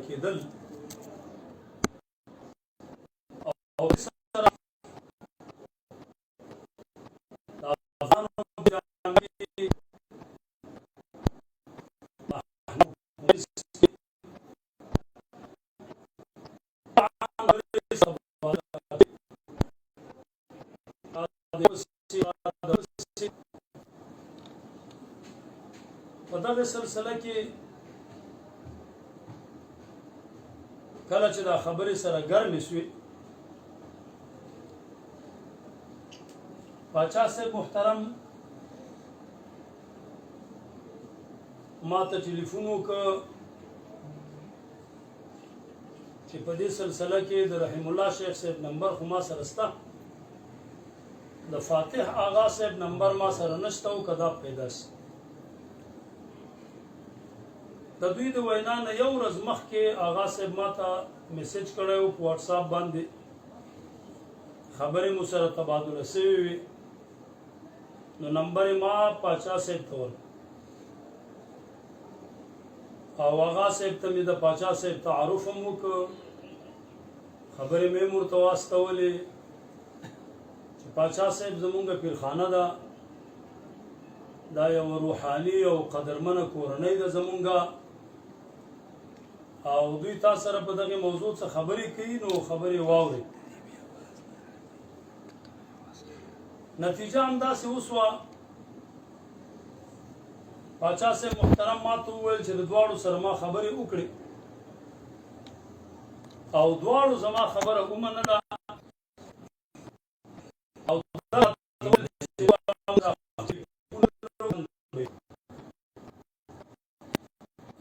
کېدل او سره په دغه سلسله کې کله چې دا خبرې سره ګرمې شوې پاچا صاحب محترم ما ته ټلیفون وکړ چې په دې سلسله کې د رحیم الله شیخ صاحب نمبر خو ما سره شته د فاتح آغا صاحب نمبر ما سره نشته او کدا پیدا شي د دوی د وینا نه یو ورځ مخکې آغا صاحب ما ته میسج کړی و په واټس اپ باندې خبرې مو سره تبادله شوې وي نو نمبر ما پاچا صاحب ته ورکړ او آغا صاحب ته مې د پاچا صاحب تعارف هم وکړ خبرې مې ورته واستولې چې پاچا صاحب زمونږ پیرخانه ده دا یو روحاني او قدرمنه کورنۍ ده زمونږه او دوی تاسو سره په دغه موضوع څخه خبرې کوي نو خبرې واوري نتیجه همداسې وسوه پاچا صاحب محترم ما ته وویل چې د دواړو سره ما خبرې وکړې او دواړو زما خبره ومنله او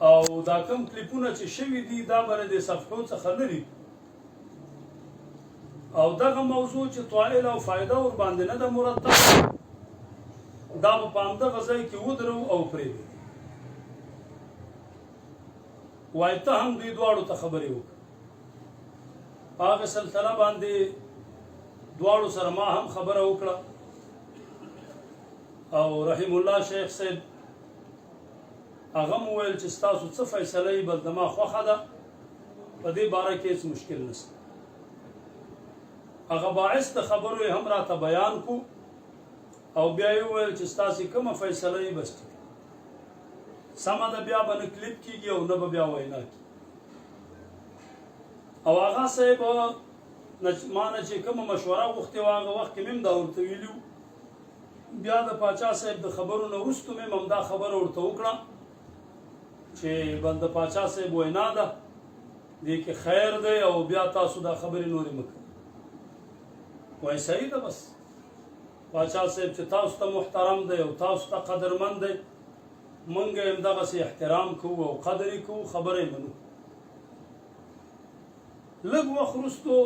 او دا کوم کلیپونه چې شوي دي دا به د صفحو څخه لري او دغه موضوع چې طائل او فایده ور باندې نه ده مرتب دا په همدغه ځای کې ودرو او پرېږدو وایي ته هم دوی دواړو ته خبرې وکړه په هغه سلسله باندې دواړو سره ما هم خبره وکړه او رحیم الله شیخ صاحب هغه مو ویل چې ستاسو څه فیصله یې بل زما خوښه ده په دې باره کې هېڅ مشکل نشته هغه باعث د خبرو یې هم راته بیان کو او بیا یې وویل چې ستاسې کومه فیصله یې بس ټیک سمه ده بیا به نه کلیپ کېږي او نه به بیا وینا کېږي او هغه صاحب ما نه چې کومه مشوره غوښتې وه هغه وخت کې مې هم دا ورته ویلي بیا د پاچا صاحب د خبرو نه وروسته مې هم دا خبره ورته وکړه چې بل د پاچا صاحب وینا ده دې کې خیر دی او بیا تاسو دا خبرې نورې مه کوئ وایي صحیح ده بس پاچا صاحب چې تاسو ته محترم دی او تاسو ته قدرمند دی موږ یې همدغسې احترام کوو او قدر یې کوو خبره یې منو لږ وخت وروستو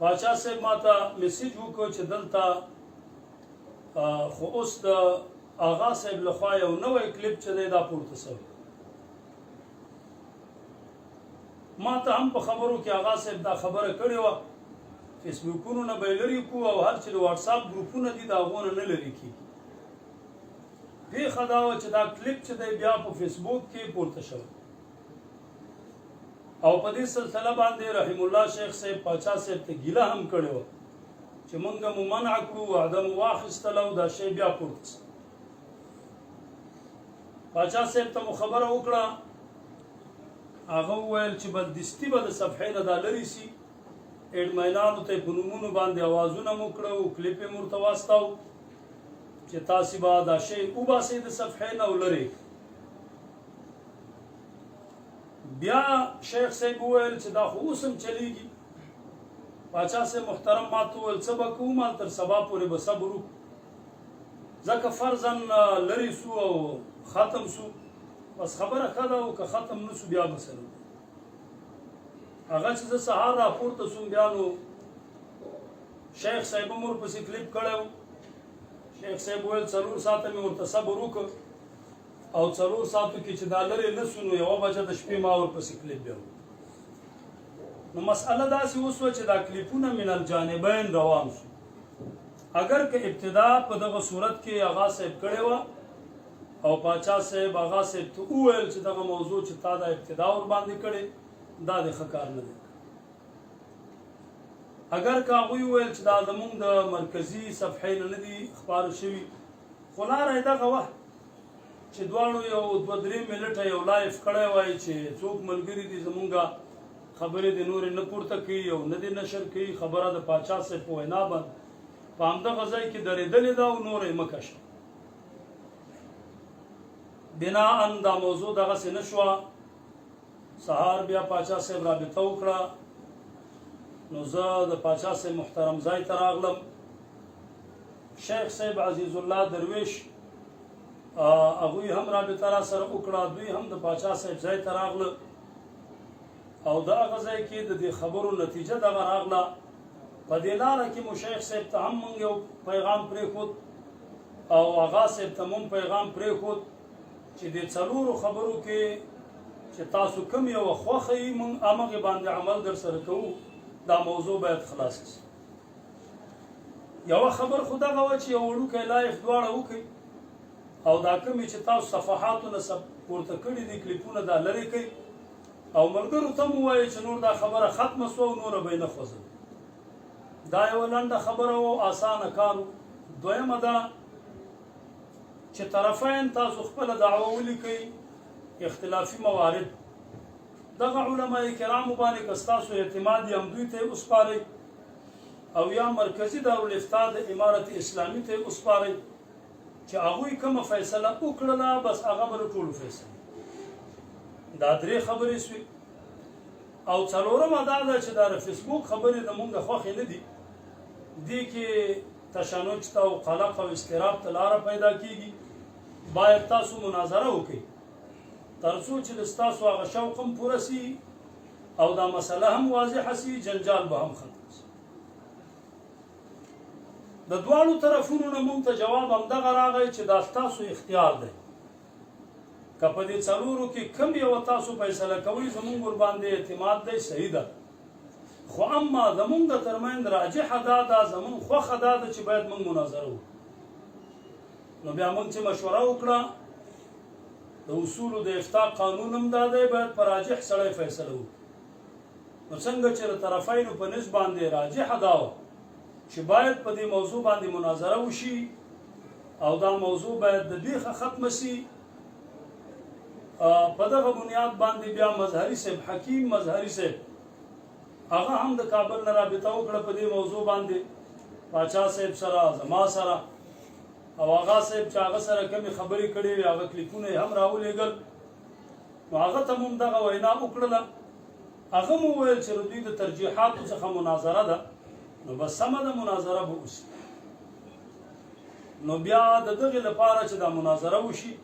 پاچا صاحب ما ته میسیج وکړ چې دلته خو اوس د آغا صاحب لخوا یو نوی کلیپ چې دی دا پورته شوی ما ته هم په خبرو کې آغا صاحب دا خبره کړې وه فیسبوکونو نه به یې لرې کړو او هر چې د واټساپ ګروپونه دي د هغو نه لرې کېږي پېښه دا وه چې دا کلیپ چې دی بیا په فیسبوک کې پورته شوی او په دې سلسله باندې رحیم الله شیخ صاحب پاچا صاحب ته ګیله هم کړې وه چې موږ مو منع کړو وعده مو واخیستله او دا شی بیا پورته شو پاچا صاحب ته مو خبره وکړه هغه وویل چې بددستي به د صفحې نه دا لرې شي اډمینانو ته یې په نومونو باندې اوازونه مو کړه او کلیپ یې مو ورته واستاو چې تاسې به دا شی وباسئ د صفحې نه او لرې بیا شیخ صاحب وویل چې دا خو اوس هم چلیږي پاچا صاحب محترم ما ته وویل څه به کوو مال تر سبا پورې به صبر وکړو ځکه فرضاً لرې سو او ختم سو بس خبره ښه ده او که ختم نه سو بیا به سره هغه چې زه سهار راپورته سوم بیا نو شیخ صاحب هم ورپسې کلیپ کړی و شیخ صاحب ویل 4 ساعته مې ورته صبر وکړ او 4 ساعتو کې چې دا لرې نه سو نو 1 بجه د شپې ما ورپسې کلیپ بیا نو مسئله داسې وسوه چې دا کلیپونه من الجانبین روان سو اگر که ابتدا په دغه صورت کې آغا صاحب کړی وه او پاچا صاحب هغه صاحب ته وویل چې دغه موضوع چې تا دا ابتدا ور باندې کړې دا د ښه کار نه دی. اگر که هغوی وویل چې دا زمونږ د مرکزي صفحې نه دي خپاره شوي، خو لاره یې دغه وه چې دواړو یو 2-3 منټه یو لایف کړی وای چې څوک ملګري دي زمونږ خبرې د نورې نه پورته کوي او نه دې نشر کوي، خبره د پاچا صاحب په وینا باندې په همدغه ځای کې درېدلې ده او نور یې مه کشه. بناءً دا موضوع دغسې نه شوه. سهار بیا پاچا صاحب رابطه وکړه، نو زه د پاچا صاحب محترم ځای ته راغلم. شیخ صاحب عزیز الله درویش هغوی هم رابطه را سره وکړه، دوی هم د پاچا صاحب ځای ته راغله او د هغه ځای کې د دې خبرو نتیجه دغه راغله. په دې لاره کې مو شیخ صاحب ته هم موږ یو پیغام پرېښود او آغا صاحب ته مو پیغام پرېښود چې د 4 خبرو کې چې تاسو کوم یو خوښه یې موږ همغې باندې عمل در سره کوو، دا موضوع باید خلاص شي. یوه خبر خو دغه وه چې یو وړوکی لایف دواړه وکړئ او دا کومې چې تاسو صفحاتو نه پورته کړي دي کلیپونه دا لرې کوئ او ملګرو ته مو وایئ چې نور دا خبره ختمه سوه او نوره به یې نه خوځوي. دا یوه لنډه خبره و، اسانه کار و. دویمه ده چې طرفین تاسو خپله دعوه ولیکئ اختلافي موارد. دغه علماء کرامو باندې که ستاسو اعتماد یې همدوی ته یې وسپارئ او یا مرکزي دارالافتا د امارت اسلامي ته یې وسپارئ چې هغوی کومه فیصله وکړله بس هغه به د ټولو فیصله. دا 3 خبرې سوې. او 4مه دا ده چې دا د فیسبوک خبرې د مونږ خوښې نه دي، دې کې تشنج ته او قلق او اضطراب ته لاره پیدا کیږي. باید تاسو مناظره وکړئ تر څو چې ستاسو هغه شوق هم پوره سي او دا مسله هم واضحه سي، جنجال به هم ختم سي. د دواړو طرفونو نه مونږ ته جواب همدغه راغی چې دا ستاسو اختیار دی. که په دې 4 کې کوم یوه تاسو فیصله کوئ زمونږ ورباندې اعتماد دی، صحیح ده. خو اما زمونږ د ترمنځ راجحه دا ده، زمونږ خوښه دا ده چې باید مونږ مناظره وکړو. نو بیا مونږ چې مشوره وکړه د اصولو د افتا قانون هم دا دی باید په راجح سړی فیصله وکړو. نو څنګه چې د طرفینو په نسب باندې راجحه دا وه چې باید په دې موضوع باندې مناظره وشي او دا موضوع باید د بیخه ختمه سي، په دغه بنیاد باندې بیا مظهري صاحب حکیم مظهري صاحب هغه هم د کابل نه رابطه وکړه په دې موضوع باندې پاچا صاحب سره، زما سره او آغا صاحب چې هغه سره کومې خبرې کړې وې هغه کلیپونه یې هم راولېږل. نو هغه ته مو دغه وینا وکړله. هغه مو وویل چې د دوی د ترجیحاتو څخه مناظره ده، نو بس سمه ده مناظره به وشي. نو بیا د دغې لپاره چې دا مناظره وشي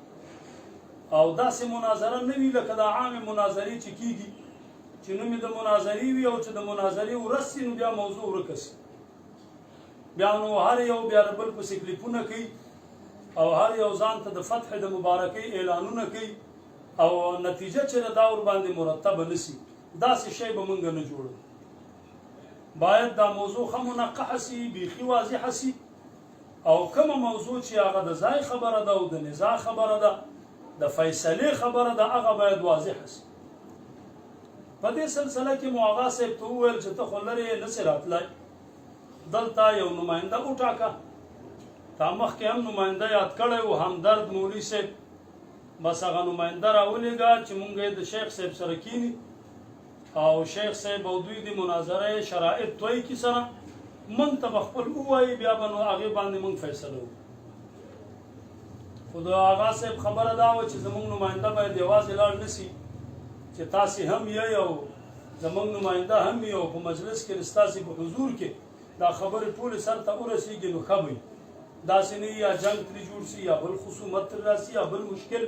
او داسې مناظره نه وي لکه د عامې مناظرې چې کیږي چې نوم یې د مناظرې وي او چې د مناظرې ورځ سي نو بیا موضوع ورکه سي. بیا نو هر یو بیا د بل پسې کلیپونه کوي او هر یو ځان ته د فتح د مبارکۍ اعلانونه کوي او نتیجه چې دا ورباندې مرتبه نه سي. داسې شی به مونږ نه جوړو. باید دا موضوع ښه منقحه سي، بیخي واضحه سي او کومه موضوع چې هغه د ځای خبره ده او د نزاع خبره ده، د فیصلې خبره ده، هغه باید واضحه سي. په دې سلسله کې مو آغا صاحب ته وویل چې ته خو لرې یې نسې راتلی، دلته یو نماینده وټاکه. تا مخکې هم نماینده یاد کړی و، همدرد مولوي صاحب. بس هغه نماینده راولېږه چې مونږ یې د شیخ صاحب سره کینی او شیخ صاحب او دوی د مناظره شرایط توی کی سره مونږ ته به خپل ووایي، بیا به نو هغې باندې مونږ فیصله وکړو. خو د آغا صاحب خبره دا وه چې زمونږ نماینده باید یوازې لاړ نه سي، چې تاسې هم یې او زمونږ نماینده هم یې او په مجلس کې د ستاسې په حضور کې دا خبرې ټولې سر ته ورسېږي نو ښه به داسې نه یا جنګ ترې جوړ سي یا بل خصومت ترې راسي یا بل مشکل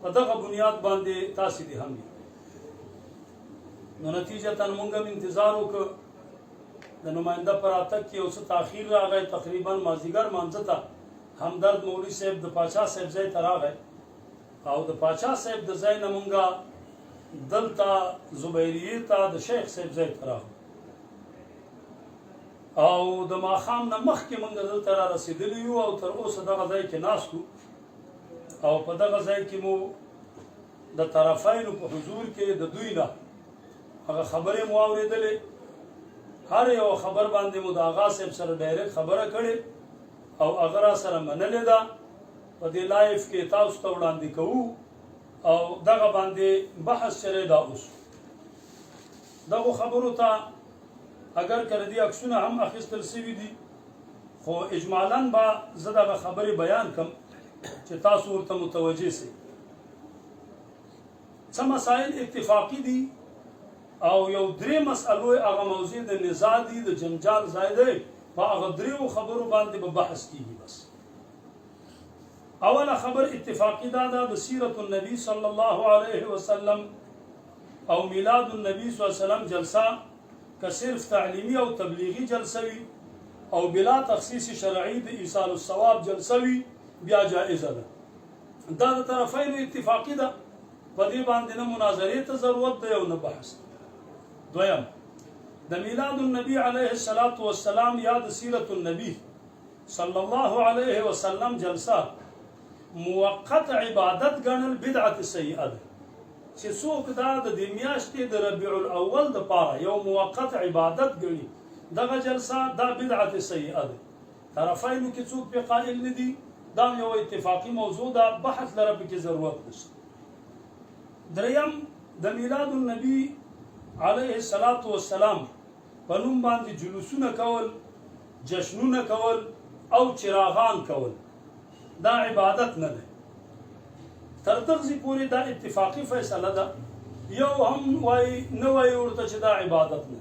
په دغه بنیاد باندې تاسې دې هم یې. نو نتیجتا مونږ هم انتظار وکړ. د نماینده په راتګ کې یو څه تاخیر راغی، تقریبا مازدیګر مانځه ته همدرد مولوي صاحب د پاچا صاحب ځای ته راغی او د پاچا صاحب د ځای نه مونږه دلته زبیریې ته د شیخ صاحب ځای ته راغلو او د ماښام نه مخکې مونږ دلته را رسېدلي یو او تر اوسه دغه ځای کې ناست وو او په دغه ځای کې مو د طرفینو په حضور کې د دوی نه هغه خبرې مو اورېدلې هر یو خبر باندې مو د آغا صاحب سره ډایرکټ خبره کړې او هغه را سره منلې ده په دې لایف کې تاسو ته وړاندې کوو او دغه باندې بحث چلی دا اوس دغه خبرو ته اگر کړه دي عکسونه هم اخیستل سوي دي خو اجمالاً به زه دغه خبرې بیان کم چې تاسو ورته متوجه سئ څه مسایل اتفاقي دي او یو درې مسئلو هغه موضوع د نزاع دي د جنجال ځای دی په هغه دریو خبرو باندې به بحث کیږي بس اوله خبر اتفاقی دا د سیرت النبی صلی الله علیه وسلم او میلاد النبی صلی الله علیه وسلم جلسه که صرف تعلیمی او تبلیغی جلسه وي او بلا تخصیص شرعی د ایصال الثواب جلسه وي بیا جائزه ده دا د طرفین اتفاقی ده په دې باندې نه مناظرې ته ضرورت دی او نه بحث دویم د میلاد النبی علیه الصلاة والسلام یا د سیرت النبی صلی الله علیه وسلم جلسه موقت عبادت ګڼل بدعت سیئه ده چې څوک دا د دې میاشتې د ربیع الاول د پاره یو موقت عبادت ګڼي دغه جلسه دا بدعت سیئه ده طرفینو کې څوک په قائل نه دي دا یو اتفاقی موضوع ده بحث لره پکې ضرورت نشته دریم د میلاد النبی علیه الصلاة والسلام په نوم باندې جلوسونه کول جشنونه کول او چراغان کول دا عبادت نه ده تر دغه پورې دا اتفاقی فیصله ده یو هم وای نه وای ورته چې دا عبادت نه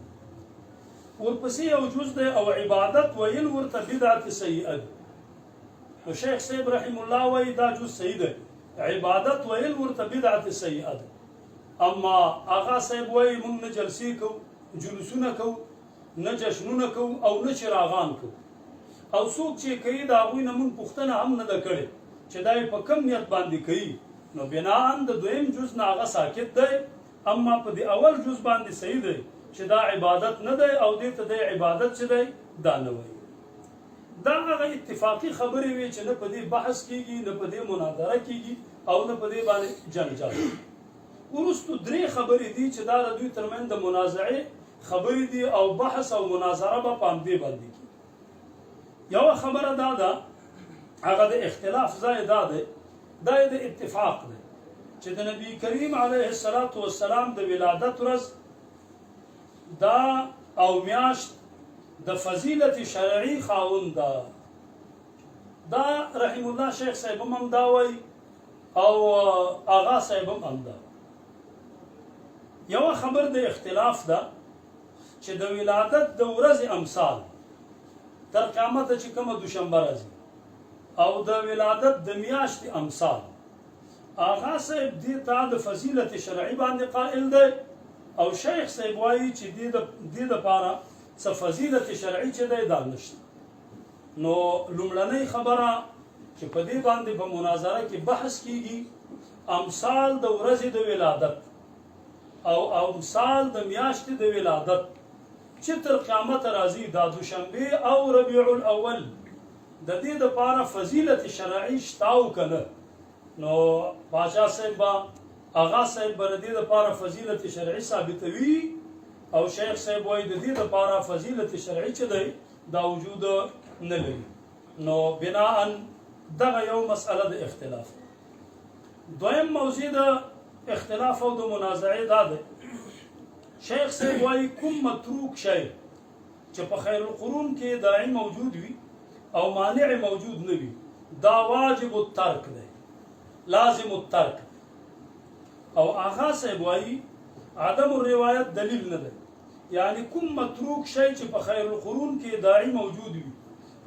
ورپسې یو جز ده او عبادت ویل ورته بدعت سیئه ده نو شیخ صاحب رحم الله وای دا جز صحیح ده عبادت ویل ورته بدعت سیئه ده اما آغا صاحب وای مونږ نه جلسې کو جلوسونه کو نه جشنونه کو او نه چراغان کو او څوک چې کوي د هغوی نه مونږ پوښتنه هم نه ده کړې چې دا په کم نیت باندې کوي نو بناءً د دویم جز نه هغه ساکت دی اما په د اول جز باندې صحیح دی چې دا عبادت نه دی او دې ته د عبادت چې دی دا نه وایي دا هغه اتفاقی خبرې وي چې نه په دې بحث کیږي نه په دې مناظره کیږي او نه په دې باندې جنجال وروستو درې خبرې دي چې دا د دوی ترمنځ د منازعې خبرې دي او بحث او مناظره به په همدې باندې کیږي یو خبره دا ده هغه د اختلاف ځای دا دی دا د اتفاق دی چې د نبی کریم علیه الصلاة والسلام د ولادت ورځ دا او میاشت د فضیلت شرعی خاوند ده دا رحم الله شیخ صاحب هم دا وایي او آغا صاحب هم دا یو خبر د اختلاف ده چې د ولادت د ورځې امثال تر قیامت چې کومه دوشنبه راځي او د ولادت د میاشتې امثال آغا صاحب دې ته د فضیلت شرعي باندې قائل دی او شیخ صاحب وایي چې دې دپاره څه فضیلت شرعي چې دی دا نشته نو لومړنۍ خبره چې په دې باندې په مناظره کې بحث کیږي امثال د ورځې د ولادت او امثال د میاشتې د ولادت چې تر قیامت راځي دا دوشنبه او ربیع الاول د دې دپاره فضیلت شرعي شته او کنه نو باچا صاحب آغا صاحب د دې دپاره فضیلت شرعي ثابتوي او شیخ صاحب وایي د دې دپاره فضیلت شرعي چې دی دا وجود نه لري نو بناءً دغه یو مسأله د اختلاف دویم موضوع د اختلاف او د منازعې دا ده شیخ صاحب وایي کوم متروک شی چې په خیر القرون کې داعی موجود وي او مانع موجود نه وي دا واجب الترک دی لازم الترک او آغا صاحب وایي عدم الروایت دلیل نه دی یعنی کوم متروک شی چې په خیر القرون کې داعی موجود وي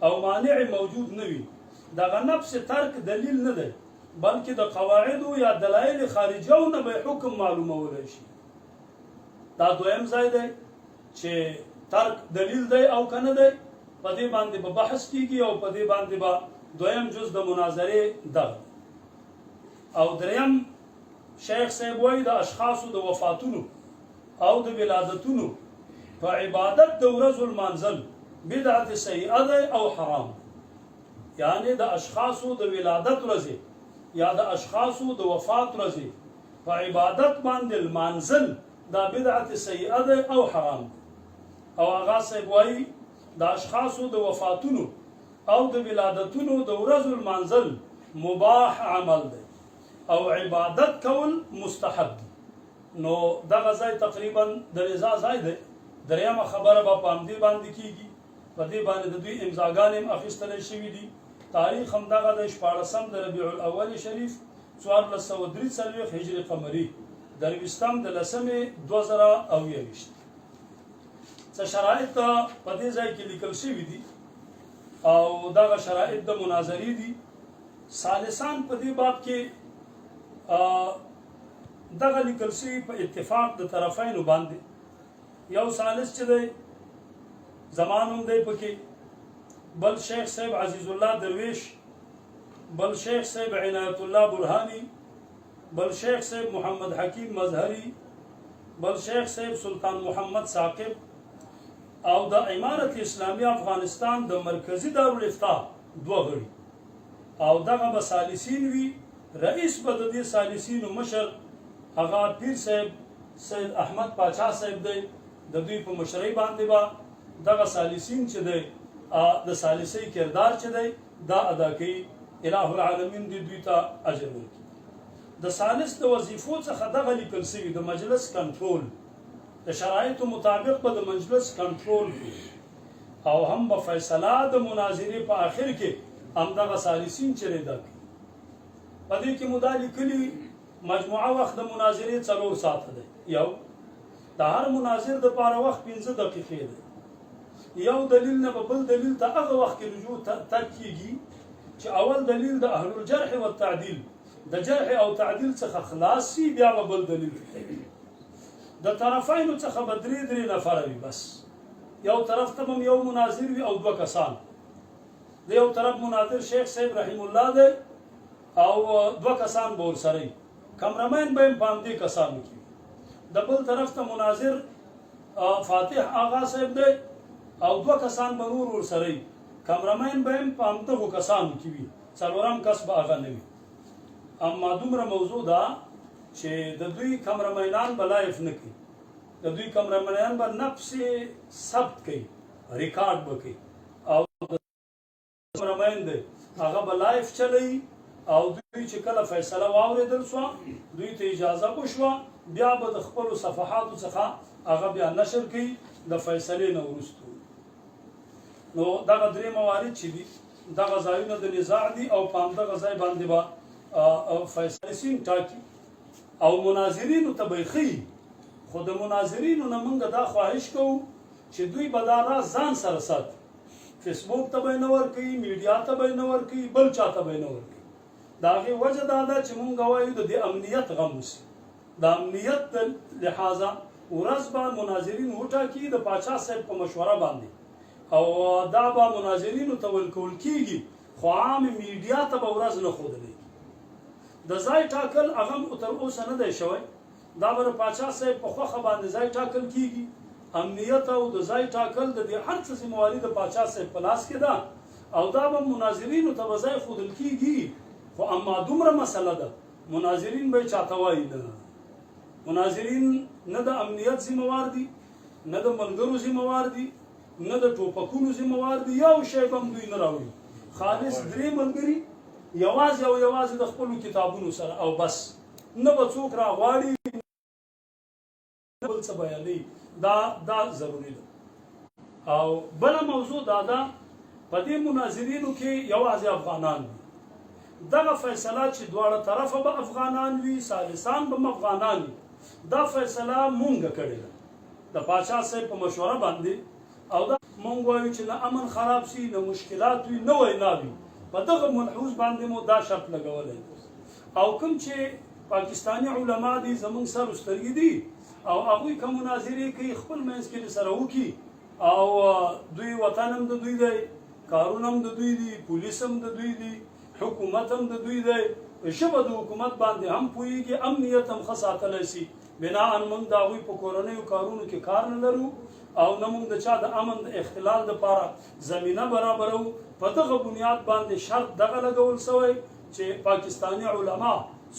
او مانع موجود نه وي دغه نفس ترک دلیل نه دی بلکې د قواعدو یا دلایل خارجو نه به حکم معلومولی شي دا دویم ځای دی چې ترک دلیل دی او کنه دی په دې باندې به بحث کیږي او په دې باندې به دویم جز د مناظرې دغه او دریم شیخ صاحب وایي د اشخاصو د وفاتونو او د ولادتونو په عبادت د ورځو المانځل بدعت سیئه دی او حرام یعنی د اشخاصو د ولادت ورځې یا د اشخاصو د وفات ورځې په عبادت باندې لمانځل دا بدعت سیئه ده او حرام او هغه صاحب وایي د اشخاصو د وفاتونو او د ولادتونو د ورځو لمانځل مباح عمل دی او عبادت کول مستحب دی. نو دغه ځای تقریبا د رضا ځای دی. دریمه خبره به په همدې باندې کیږي، په دې باندې د دوی امضاګانې هم اخیستلی شوي دي. تاریخ همدغه د 14 د ربیع الاول شریف 1443 هجري قمري 20 د لسمې 2020. څه شرایط په دې ځای کې لیکل شوي دي او دغه شرایط د مناظرې دي. ثالثان په دې باب کې دغه لیکل شوي په اتفاق د طرفینو باندې. یو ثالث چې دی زمان هم دی پکې، بل شیخ صاحب عزیز الله درویش، بل شیخ صاحب عنایت الله برهانی، بل شیخ صاحب محمد حکیم مظهری، بل شیخ صاحب سلطان محمد ثاقب او د امارت اسلامی افغانستان د مرکزی دارالفتاء دوه غړي او دغه به ثالثین وي. رئیس به د دې ثالثینو مشر هغه پیر صاحب سید احمد پاچا صاحب دی. د دوی په مشرۍ باندې به دغه ثالثین چې دی د ثالثۍ کردار چې دی دا ادا کوي. الہ العالمین دې دوی ته اجر ورکړي. د ثالث د وظیفو څخه دغه لیکل شوي د مجلس کنټرول، د شرایطو مطابق به د مجلس کنټرول او هم به فیصله د مناظرې په آخر کې همدغه ثالثین چې دی دا کوي. په دې کې مو دا لیکلي مجموعه وخت د مناظرې 4 ساعته دی. یو د هر مناظر دپاره وخت 15 دقیقې دی. یو دلیل نه به بل دلیل ته هغه وخت کې رجوع تګ کېږي چې اول دلیل د اهل الجرح والتعدیل د جرح او تعدیل څخه خلاص شي، بیا به بل دلیل د طرفینو څخه به 3 نفره وي. بس یو طرف ته هم یو مناظر وي او 2 کسان. د یو طرف مناظر شیخ صاحب رحیم الله دی او 2 کسان به ورسره وي. کمرمین به هم په همدې کسانو کې وي. د بل طرف ته مناظر فاتح آغا صاحب دی او 2 کسان به نور ورسره وي. کمرمین به هم په همدغو کسانو کې وي. 4م کس به هغه نه وي. اما دومره موضوع ده چې د دوی کمرمینان به لایف نه کوي. د دوی کمرمینان به نفس ثبت کوي، ریکارډ به کوي او کمرمین دی هغه به لایف چلوي او دوی چې کله فیصله واورېدل شوه دوی ته اجازه وشوه بیا به د خپلو صفحاتو څخه هغه بیا نشر کوي د فیصلې نه وروسته. نو دغه 3 موارد چې دي دغه ځایونه د نزاع دي او په همدغه ځای باندې به فیصلې ټاکي او مناظرینو ته به یې ښیي. خو د مناظرینو نه موږ دا خواهش کوو چې دوی به دا راز ځان سره ساتي. فیسبوک ته به یې نه ورکوي، میډیا ته به یې نه ورکوي، بل چا ته به یې نه ورکوي. د هغې وجه دا ده چې موږ وایو د دې امنیت غم وشي. د امنیت د لحاظه ورځ به مناظرین وټاکي د پاچا صاحب په مشوره باندې او دا به مناظرینو ته ورکول کېږي، خو عام میډیا ته به ورځ نه ښودلی. د ځای ټاکل هغه تر اوسه نه دی شوی. دا به د پاچا صاحب په خوښه باندې ځای ټاکل کېږي. امنیت او د ځای ټاکل د دې هر څه ذمهواري د پاچا صاحب په لاس کې ده او دا به مناظرینو ته به ځای ښودل کېږي. خو اما دومره مسله ده مناظرین به یې چاته وایي نه. مناظرین نه د امنیت ذمهوار دي، نه د ملګرو ذمهوار دي، نه د ټوپکونو ذمهوار دي. یو شی به هم دوی نه راوړي، خالص 3 ملګري یوازې او یوازې د خپلو کتابونو سره او بس. نه به څوک راغواړي نه بل څه بیانوي. دا ضروري ده. او بله موضوع دا ده په دې مناظرینو کې یوازې افغانان وي. دغه فیصله چې دواړه طرفه به افغانان وي، ثالثان به هم افغانان وي. دا فیصله مونږ کړې ده د پاچا صاحب په مشوره باندې او دا مونږ وایو چې نه امن خراب شي، نه مشکلات وي، نه وینا وي. په دغه ملحوظ باندې مو دا شرط لګولی او کوم چې پاکستانی علما دي زمونږ سر سترګې دي او هغوی که مناظرې کوي خپل منځ کې سره وکړي او دوی وطن هم د دوی دی، کارونه هم د دوی دي، پولیس هم د دوی دي، حکومت هم د دوی دی، ژبه د حکومت باندې هم پوهېږي، امنیت هم ښه ساتلی شي. بناً موږ د هغوی په کورنیو کارونو کې کار نه لرو او نه موږ د چا د امن د اختلال دپاره زمینه برابرو. په دغه بنیاد باندې شرط دغه لګول شوی چې پاکستاني علما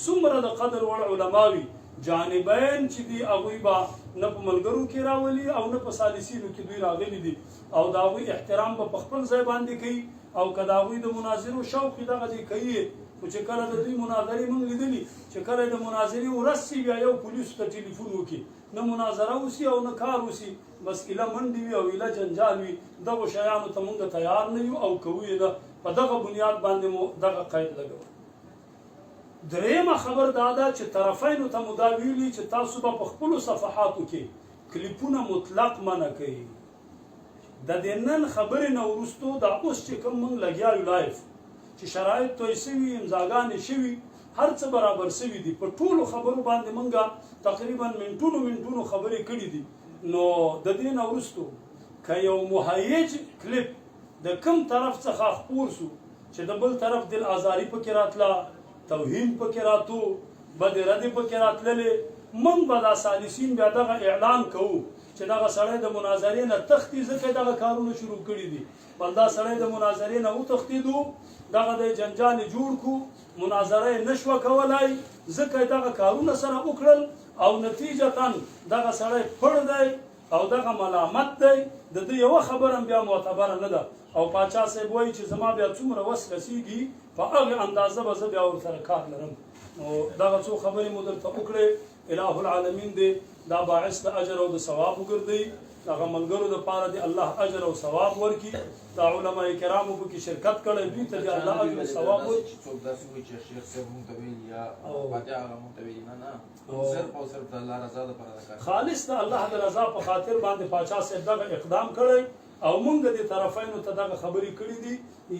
څومره د قدر وړ علما وي جانبین چې دي هغوی به نه په ملګرو کې راولي او نه په ثالثینو کې دوی راغلي دي او د هغوی احترام به په خپل ځای باندې کوي او که د هغوی د مناظرو شوق یې دغه دی کوي خو چې کله د دوی مناظرې موږ لیدلي چې کله د مناظرې ورځ شي بیا یو پولیسو ته ټلیفون وکړي نه مناظره وسي او نه کار وسي بس ایله منډې وي او ایله جنجال وي دغو شیانو ته موږ تیار نه یو او کوو یې نه په دغه بنیاد باندې مو دغه قید لګوو درېیمه خبر دا ده چې طرفینو ته مو دا ویلي چې تاسو به په خپلو صفحاتو کې کلیپونه مطلق منع کوي د دې نن خبرې نه وروستو دا اوس چې کوم موږ لګیا یو لایف چې شرایط توی شوي امضاګانې شوي هر څه برابر شوي دي په ټولو خبرو باندې موږ تقریبا منټونو خبرې کړي دي نو د دې نه وروستو که یو مهیج کلیپ د کوم طرف څخه خپور سو چې د بل طرف دل آزاري پکې راتله توهین پکې راتو بدې ردې پکې راتللې موږ به دا ثالثین بیا دغه اعلان کوو چې دغه سړی د مناظرې نه تښتي ځکه دغه کارونه شروع کړي دي بل دا سړی د مناظرې نه وتښتېدو دغه د جنجال جوړ کړو مناظره یې نشوه کولی ځکه دغه کارونه سره وکړل او نتیجتا دغه سړی پړ دی او دغه ملامت دی د ده یوه خبره هم بیا معتبره نه ده او پاچا صاحب وایي چې زما بیا څومره وس رسیږي په هغې اندازه به زه بیا ورسره کار لرم نو دغه څو خبرې مو درته وکړې اله العالمین دی دا باعث د اجر او د ثواب وګرځوي دغه ملګرو دپاره دی الله اجر او ثواب ورکړي دا علما کرامو پکې شرکت کړی دوی ته دی الله اجر او ثواب ورکړي څوک داسې وایي چې شیخ صاحب مونږ ته ویلي یا فاتحه هغه مونږ ته ویلي نه صرف او صرف د الله رضا دپاره دا کار خالص د الله د رضا په خاطر باندې پاچا صاحب دغه اقدام کړی او مونږ د طرفینو ته دغه خبرې کړي دي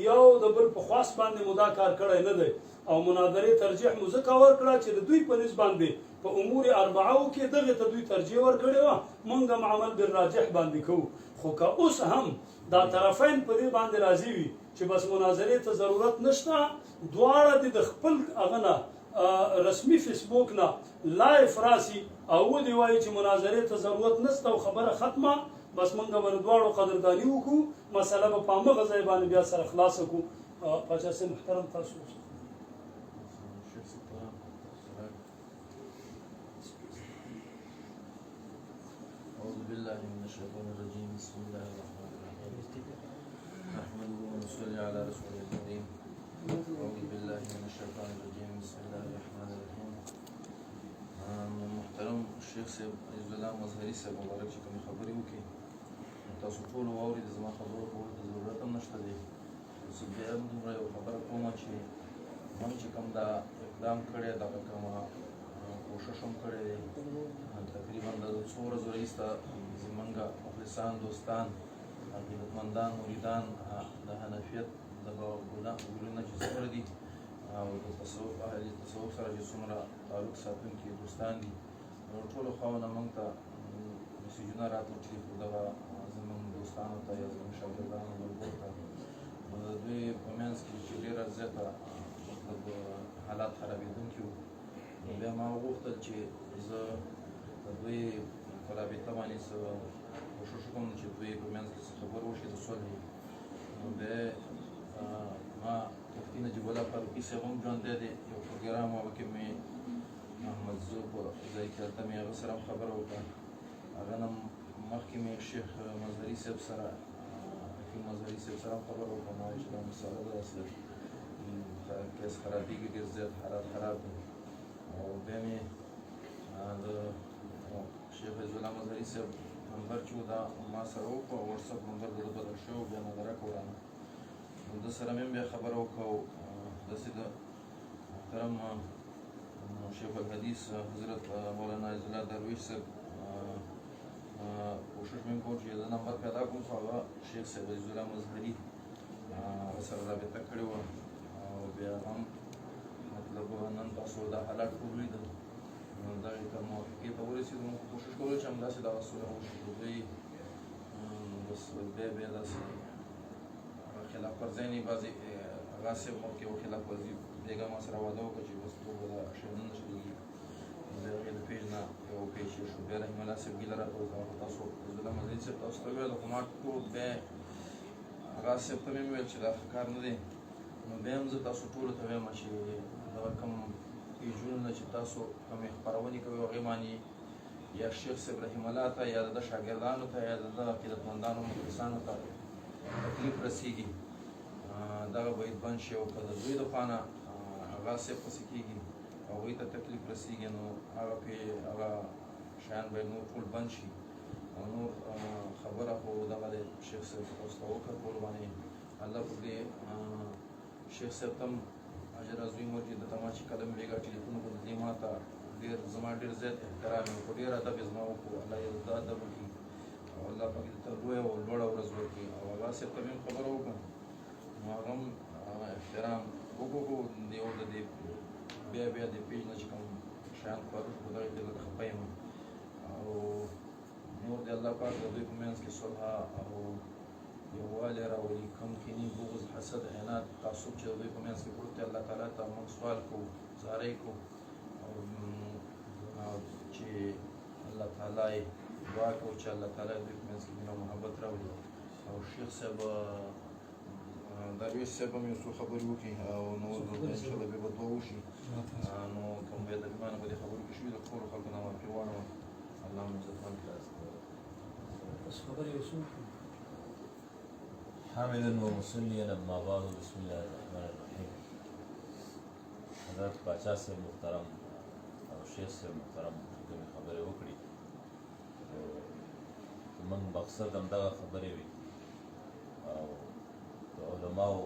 یو د بل په خواست باندې مو دا کار کړی نه دی او مناظرې ترجیح مو ځکه ورکړه چې د دوی په نسبت باندې په امور اربعو کې دغه ته دوی ترجیح ورکړې وه مونږ هم عمل بالراجح باندې کوو خو که اوس هم دا طرفین په دې باندې راضي وي چې بس مناظرې ته ضرورت نشته دواړه د خپل هغه نه رسمي فیسبوک نه لایف راسي او ودې وایي چې مناظرې ته ضرورت نشته او خبره ختمه بس موږ به دواړو قدرداني وکړو مسله به په همغه ځای باندې بیا سره خلاصه کړو پاچا صاحب محترم تاسو أعوذ بالله من الشيطان الرجيم بسم الله الرحمن الرحيم نحمده ونصلي على رسوله الكريم أعوذ بالله من الشيطان الرجيم بسم الله الرحمن الرحيم محترم شیخ صاحب عزیز الله مظهري صاحب مبارک چې کومې خبرې وکړي تاسو ټولو واورېد زما خبرو کولو ته ضرورت هم نشته دی زه بیا هم دومره یو خبره کوم چې موږ چې کوم دا اقدام کړی دغه کومه کوشش هم کړی دی تقریبا د څو ورځو راهیسته زمونږ مخلصان دوستان عقیدتمندان مریدان د حنفیت دغه ګلونه چې څومره دي او د تصوف اهل تصوف سره چې څومره تعلق ساتونکي دوستان دي نو ټولو خواونه موږ ته میسیجونه راتلل چې دغه زموږ دوستانو ته یا زموږ شاګردانو ملګرو ته نو د دوی په منځ کې چې ډېره زیاته مطلب حالات خرابېدونکي وو نو بیا ما وغوښتل چې زه د دوی په رابطه باندې څه کوشش وکړم چې دوی په منځ کې څه خبر وشي د صلحې نو بیا ما مفتي نجیب الله فاروقي صاحب هم ژوندی دی یو پروګرام هغه کې مې محمد زو په ځای کې هلته مې هغه سره هم خبره وکړه هغه نه مخکې مې شیخ مظهري صاحب سره حکیم مظهري صاحب سره هم خبره وکړه ما چې دا مسله ده داسې کیس خرابېږي ډېر زیات حالات خراب دي او بیا مې د شیخ عزیز الله مظهري صاحب نمبر چې و دا ما سره وکړو او وټساپ نمبر د ده بدل شوی بیا نظره کړه نو ده سره مې بیا خبره وکړه او داسې د محترم شیخ الحدیث حضرت مولانا عزیز الله درویش صاحب کوشش مې وکړو چې د نمبر پیدا کړم خو هغه شیخ صاحب عزیز الله مظهري هغه سره رابطه کړې وه او بیا هم مطلب نن تاسو دا حالات ټول ولیدل نو دغې ته موافقې ته ورسېدو موږ کوشش کولو چې همداسې دغه صلح وشي خو دوی بس بیا داسې خلاف ورزۍ نه بعضې هغه صاحب مخکې و خلاف ورزي بېګا ما سره واده وکړه چې بس ټول به دا شیان نه شلېږي نو بیا هغې د پیج نه یو پیج شیر شو بیا رحیم الله صاحب ګیله راته وکړه خو تاسو عزالله مظهري صاحب تاسو ته وویل خو ما ټول بیا هغه صاحب ته مې وویل چې دا ښه کار نه دی نو بیا هم زه تاسو ټولو ته وایم چې دغه کوم پیجونه چې تاسو کومې خپرونې کوئ هغې باندې یا شیخ صاحب رحیم الله ته یا د ده شاګردانو ته یا د ده عقیدتمندانو مخلصانو ته تکلیف رسیږي دغه باید بند شي او که د دوی د خوا نه هغه صاحب پسې کېږي هغوی ته تکلیف رسیږي نو هغه شیان باید نور ټول بند شي او نور خبره خو دغه د شیخ صاحب تاسو ته وکړه ټول باندې الله په دې شیخ صاحب ته هم اجر عظیم ورکړي د ته ما چې کله مې بېګا ټلیفون وکړو د دې ما ته زما ډېر زیات احترام یې وکړو ډېر ادب یې زما وکړو الله یې زده ادب وکړي او الله پاک دې ته لویه او لوړه ورځ ورکړي او هغه صاحب ته مې هم خبره وکړه نو هغه هم احترام وکړو یو د دې بیا د پیج نه چې کوم شیان خپاره شو په دغې کې لږ خفه یم او نور د الله پاک د دوی په منځ کې صلح او یووالی راولي کوم کینې بغض حسد عناد تعصب چې د دوی په منځ کې پروت دی الله تعالی ته موږ سوال کوو زاری کوو او چې الله تعالی یې دعا کوو چې الله تعالی د دوی په منځ کې مینه او محبت راولي او شیخ صاحب درویش صاحب هم یو څو خبرې وکړي او نور انشاءالله بیا به دعا وشي نو کوم بې ادبیانه به دې خبرو کې شوي د ټولو خلکو نه معافي غواړم الله مو عزتمند کړه حامدا ومصليا اما بعد بسم الله الرحمن الرحيم حضرت باچا صاحب محترم او شیخ صاحب محترم کومې خبرې وکړي زموږ مقصد همدغه خبرې وي او د علماو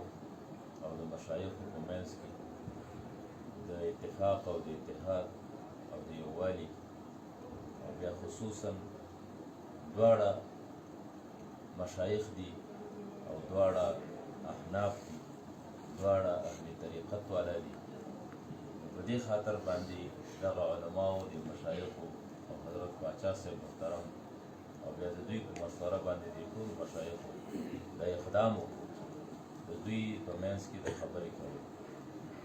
او د مشایخو په منځ کې د اتفاق او د اتحاد او د یووالي او بیا خصوصا دواړه مشایخ دي او دواړه احناف دي دواړه اهل طریقت والا دي په دې خاطر باندې دغه علماو د مشایخو او حضرت باچا صاحب محترم او بیا د دوی په مشوره باندې د ټولو مشایخو د اقدام وکړو د دوی په منځ کې د خبرې کوي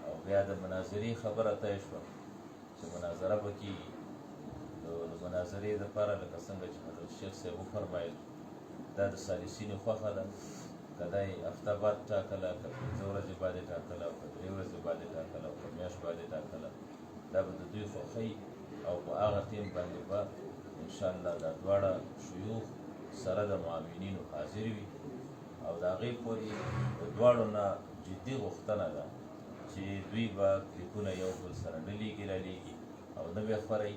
او بیا د مناظرې خبره طی شوه چې مناظره به کېږي د مناظرې دپاره لکه څنګه چې حضرت شیخ صاحب وفرمایل دا د سالسینو خوښه ده که دا یې هفته بعد ټاکله که 5 ورځې باندې ټاکله او که 3 ورځې باندې ټاکله او که میاشت باندې ټاکله دا به د دوی خوښۍ او په هغه ټیم باندې به انشاءالله دا دواړه شیوخ سره د معاونینو حاضر وي او د هغې پورې د دواړو نه جدي غوښتنه ده چې دوی به کلیپونه یو بل سره نه لیږي رالیږي او نه به خپروي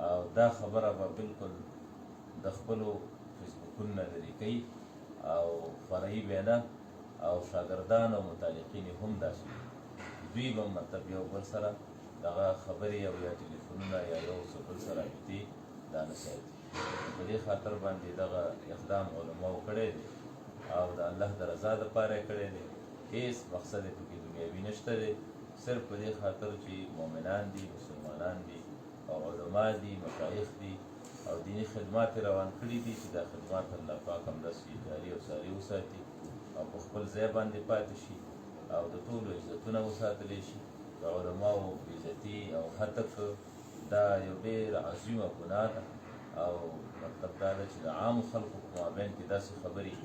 او دا خبره به بالکل د خپلو فیسبوکونو نه لرې کوي او فرعي به نه او شاګردان او متعلقین هم داسې دوی به مطلب یو بل سره دغه خبرې او یا ټلیفونونه یا یو څه بل سره رابطې دا نه ساتي په دې خاطر باندې دغه اقدام علماو کړی دی او د الله د رضا دپاره یې کړی دی هېڅ مقصد یې پکې دنیاوي نشته دی صرف په دې خاطر چې مؤمنان دي مسلمانان دي او علما دي مشایخ دي او دینی خدمات یې روان کړي دي چې دا خدمات الله پاک همداسې جاري او ساري وساتي او په خپل ځای باندې پاتې شي او د ټولو عزتونه وساتلی شي د علماو عزتي او هتک دا یو ډېر عظیمه ګناه ده او مطلب دا ده چې د عامو خلکو په مابین کې داسې خبرې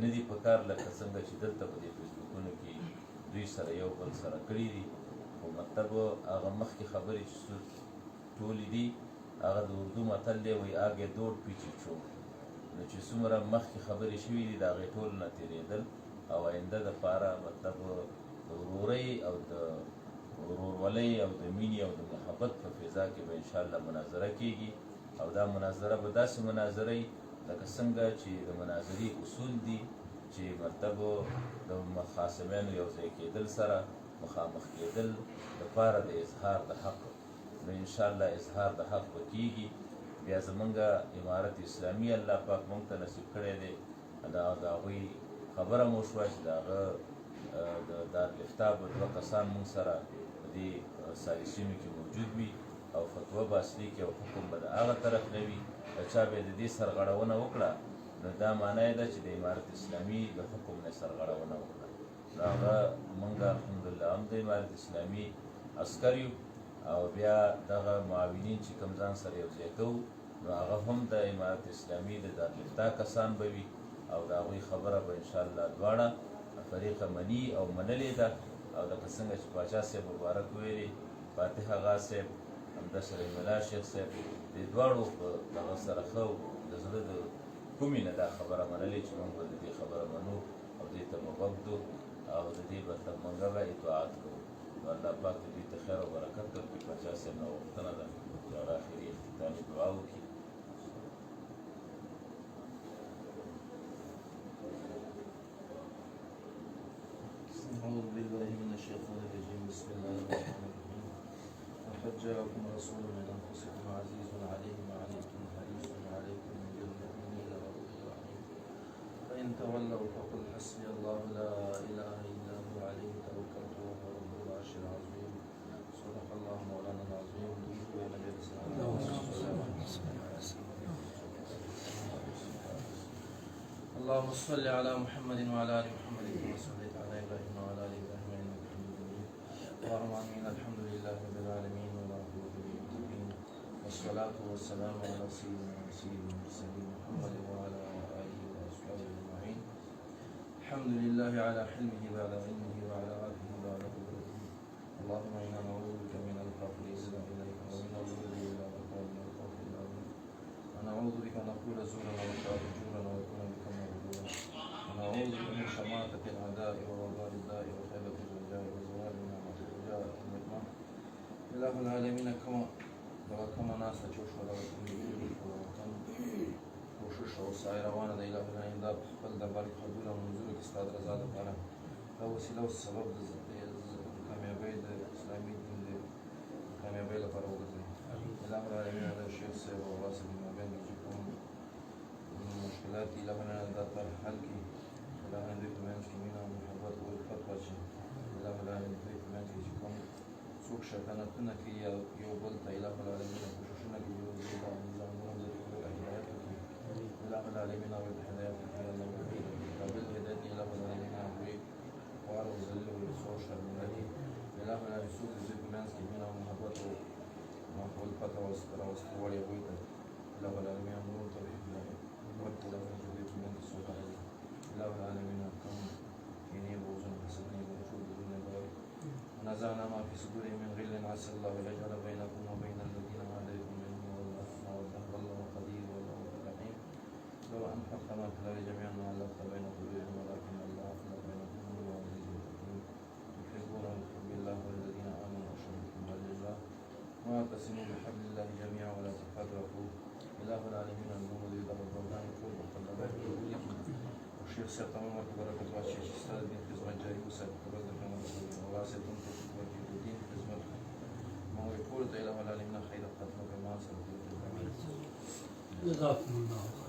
نه دي په کار لکه څنګه چې دلته په دې فیسبوکونو کې دوی سره یو بل سره کړي دي خو مطلب هغه مخکې خبرې چې ټولې دي هغه د اردو متل دی وایي آګې دوړ پیچې چوک نو چې څومره مخکې خبرې شوي دي د هغې ټول نه تېرېدل او آینده دپاره مطلب د ورورۍ او د ورورولۍ او د مینې او د محبت په فضا کې به انشاءالله مناظره کېږي او دا مناظره به داسې مناظره وي لکه څنګه چې د مناظرې اصول دي چې مطلب د مخاصمینو یو ځای کېدل سره مخامخ کېدل دپاره د اظهار د حق نو انشاءالله اظهار د حق به کېږي بیا زمونږ امارت اسلامي الله پاک مونږ ته نصیب کړی دی د هغوی خبره مو شوه چې د هغه د دارالافتا به 2 کسان مونږ سره په دې سالسینو کې موجود وي او فتوه به اصلي کې او حکم به د هغه طرف نه وي چا به د دې سرغړونه وکړه نو دا معنی یې ده چې د امارت اسلامي د حکم نه سرغړونه وکړه نو هغه مونږ الحمدلله هم د امارت اسلامي عسکر یو او بیا دغه معاونین چې کوم ځان سره یو ځای کوو نو هغه هم د امارت اسلامي د دارالافتا کسان به وي او د هغوی خبره به انشاءالله دواړه طریقه مني او منلې ده او لکه څنګه چې پاچا صاحب مبارک ویلي فاتح آغا صاحب همداسې رحیم الله شیخ صاحب دې دواړو په دغه سره ښه د زړه د کومې نه دا خبره منلې چې موږ به د دې خبره منو او دې ته مبغدو او د دې به تر منګه به اطاعت کوو نو الله پاک دې ته خیر او برکت ورکړي پاچا صاحب نه غوښتنه ده چې هغه اخري اختتامي دعا وکړي أعوذ بالله من الشيطان الرجيم بسم الله الرحمن الرحيم لقد جاءكم رسول من أنفسكم عزيز عليه ما عنتم حريص عليكم بالمؤمنين رؤوف رحيم فإن تولوا فقل حسبي الله لا إله إلا هو عليه توكلت وهو رب العرش العظيم صدق الله مولانا العظيم ونبي الإسلام اللهم صل على محمد وعلى آل محمد كما صليت على إبراهيم وعلى آل إبراهيم إنك حميد مجيد اللهم آمين الحمد لله رب العالمين والعاقبة للمتقين والصلاة والسلام على سيدنا وسيد المرسلين محمد وعلى آله وأصحابه أجمعين الحمد لله على حلمه بعد علمه وعلى عافيه بعد قدرته اللهم إنا نعوذ بك من الفقر إلى إليك ومن الذل إلى بك ومن الخوف إلى بك ونعوذ بك أن نقول زورا ونشاء جورا ونكون بك مغرورا ونعوذ بك من شماتة الأعداء ووباء الداء وخيبة الرجاء وزوال نعمة الرجاء والنقمة إله العالمين كما ناس تجوش ولا وطن کوشش او سعی روانه ده الهی العالمین دا خپل دربار کې قبول او منظور کړي ستاسو رضا لپاره دا وسیله او سبب د کامیابی د اسلامي دین د کامیابی لپاره وګرځي الهی العالمین دا شیخ صاحب او واسه د مابین کې کوم مشکلات الهی العالمین دا پر حل کړي الهی العالمین د منځ کې مینا محبت او الفت واچي الهی العالمین د منځ کې کوم څوک شکنتونه کوي یو بل ته الهی العالمین کوششونه کوي یو بل ته ځانونه هدایت کوي الهی العالمین او هدایت کوي الله قابل هدایت الهی العالمین او وار وزله ورسول شرمني الهی العالمین څوک د منځ کې مینا محبت او الفت او استراوستوال یو بل ته الهی العالمین نور توحید الله وقت له وجود من الصلاة الهي العالمين كم ينيب وزن حسنين وجود دون بارك ونزعنا ما في صدورهم من غل عسى الله يجعل بينكم وبين الذين عاديتم منهم والله والله قدير والله رحيم لو أنفقت ما في الأرض جميعا ما ألفت بين قلوبهم ولكن الله ألف بينكم وهو عزيز حكيم يحبون بحب الله والذين آمنوا أشد حبا لله واعتصموا بحبل الله جميعا ولا تفرقوا إله العالمين النور ذي ضرب الرحمن يقول وقلبات الشيخ سيد تمام بركة واشي استاذ دين خدمة جاري وسائل تبذل كما وغاسل تنطق وجه الدين خدمة ما هو يقول إله العالمين خير قتلك ما سألت جزاكم الله